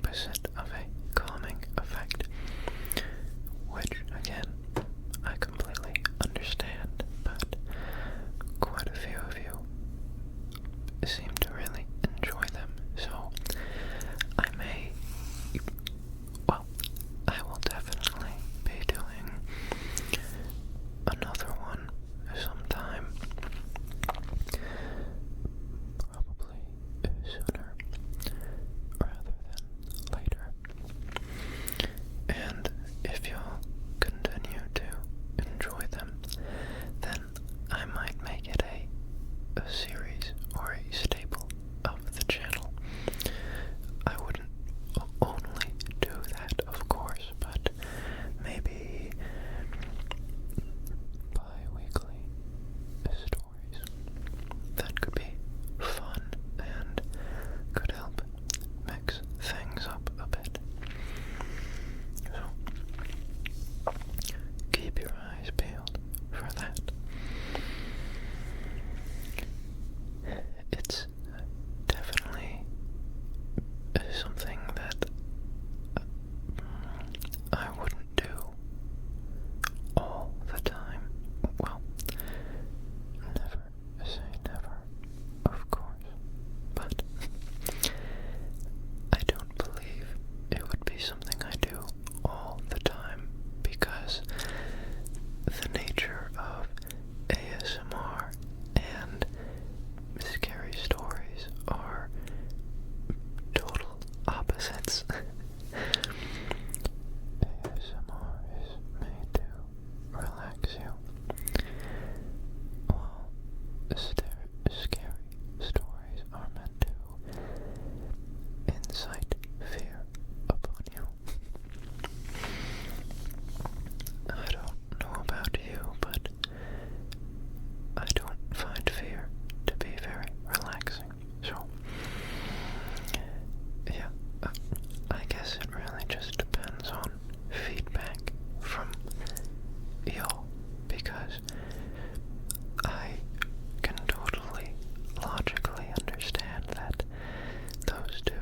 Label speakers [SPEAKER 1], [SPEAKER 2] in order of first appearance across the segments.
[SPEAKER 1] opposite of a calming effect, which, again, I completely understand, but quite a few of you seem to really enjoy them, so I will definitely be doing another one sometime, probably sooner rather than later. And if you'll continue to enjoy them, then I might make it a series or a staple of the channel. I wouldn't only do that, of course, but maybe bi-weekly stories that could be fun and could help mix things up a bit. So, keep your eyes peeled for that. It's definitely something that I wouldn't do all the time. Well, never say never, of course, but I don't believe it would be something I do all the time, because the nature of ASMR and scary stories are total opposites. ASMR is made to relax you, while scary stories are meant to incite fear upon you. I don't know about you, but I don't find fear to be very relaxing, so yeah, I guess it really just depends on feedback from y'all, because I can totally logically understand that those two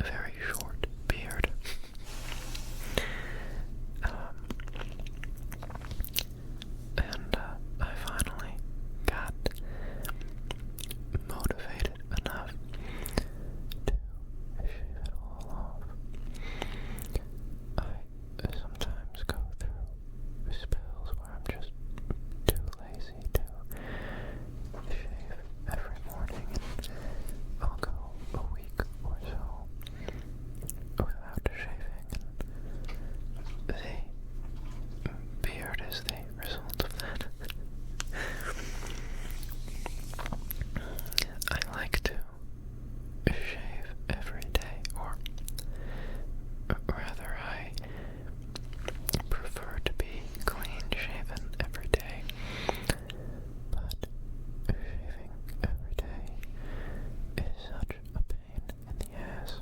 [SPEAKER 1] very short beard. And I finally got motivated enough to shave it all off. I sometimes go through spells where I'm just too lazy to shave every morning, and I'll go a week or so without shaving, and the beard is the result of that. I like to shave every day, or rather I prefer to be clean shaven every day, but shaving every day is such a pain in the ass.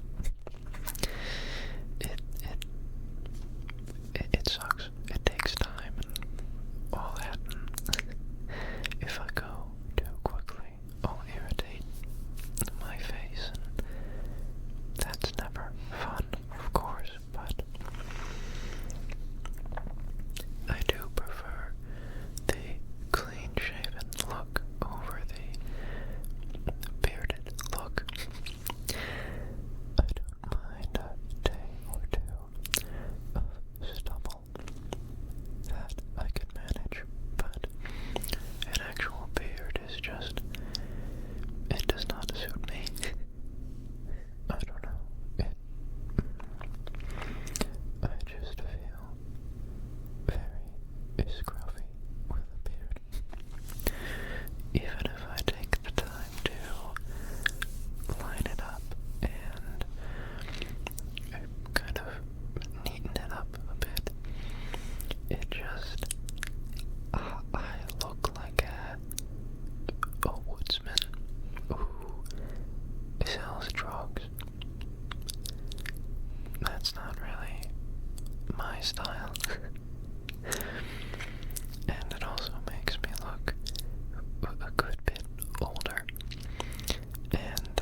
[SPEAKER 1] It sucks. It takes time and all that. If I go too quickly, I'll irritate my face, and that's never fun, of course, but I do prefer the clean-shaven look over the bearded look. I don't mind a day or two of stubble that I can manage, but an actual beard is just, it does not suit me. I don't know, I just feel very scruffy with a beard. Even if I take the time to line it up and kind of neaten it up a bit, it just, I look like a woodsman who sells drugs. That's not really my style. And it also makes me look a good bit older. And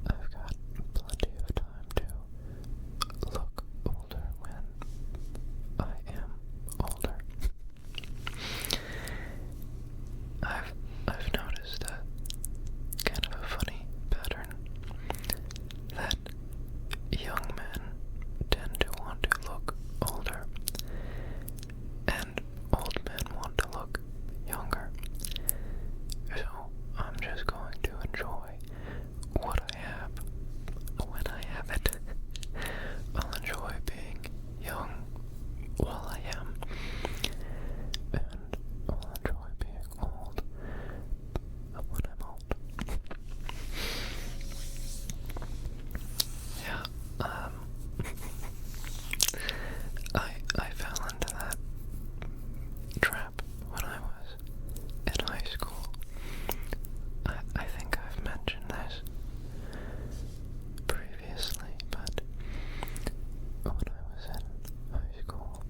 [SPEAKER 1] I've got plenty of time to look older when I am older. I've noticed a kind of a funny pattern that young men tend to want to look older, and old men want to look younger. So I'm just going to enjoy what I have when I have it. I'll enjoy being young while I am, and I'll enjoy being old when I'm old. Yeah, I fell into that trap when I was in high school. I think I've mentioned this previously, but when I was in high school,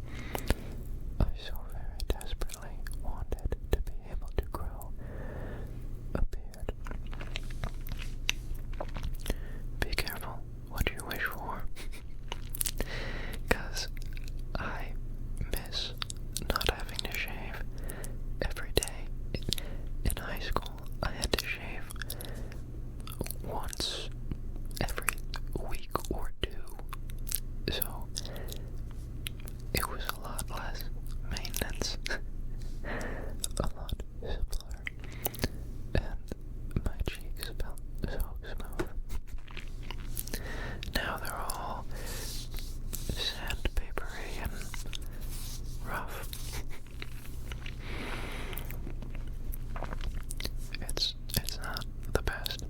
[SPEAKER 1] I so very desperately wanted to be able to grow a beard. Be careful what you wish for, 'cause I miss not having to shave every day. In high school, I had to shave once every week or two, so it was a lot less maintenance, a lot simpler, and my cheeks felt so smooth. Now they're all sandpapery and rough. It's not the best.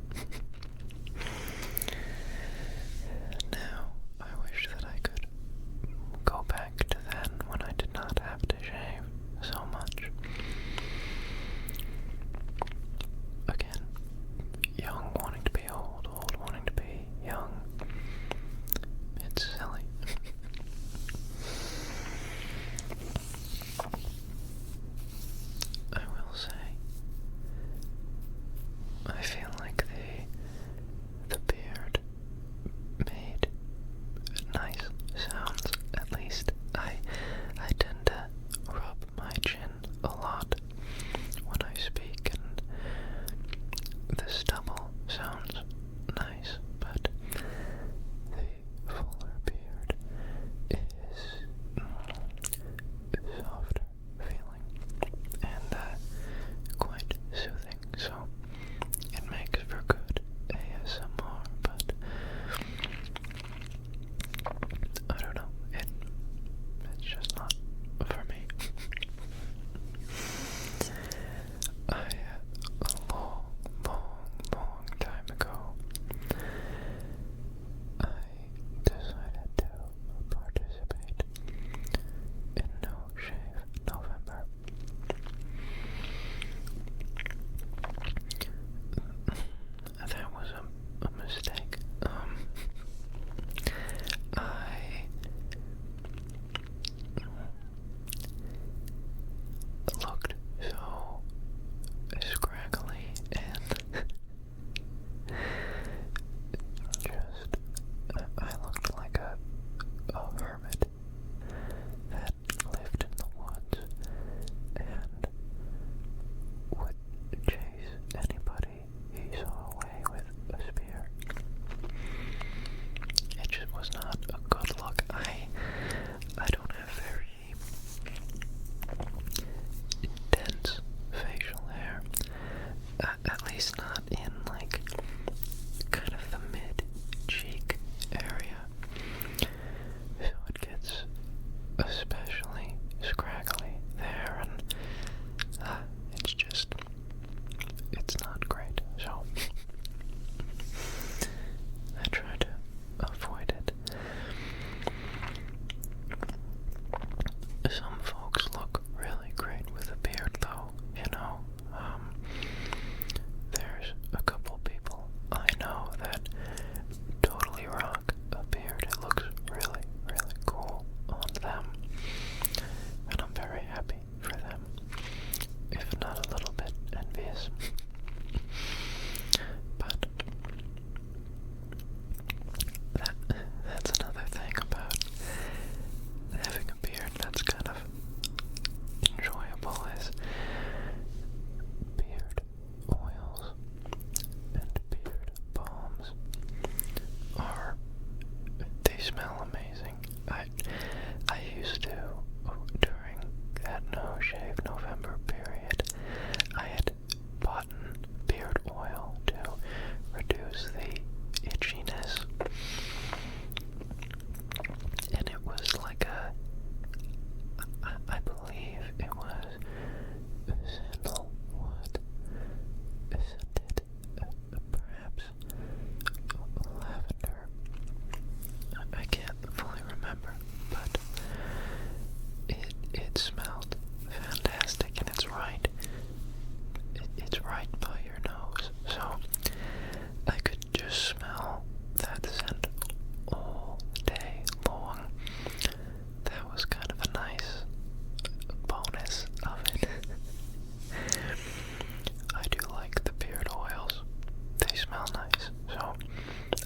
[SPEAKER 1] nice. So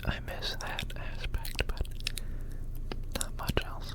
[SPEAKER 1] I miss that aspect, but not much else.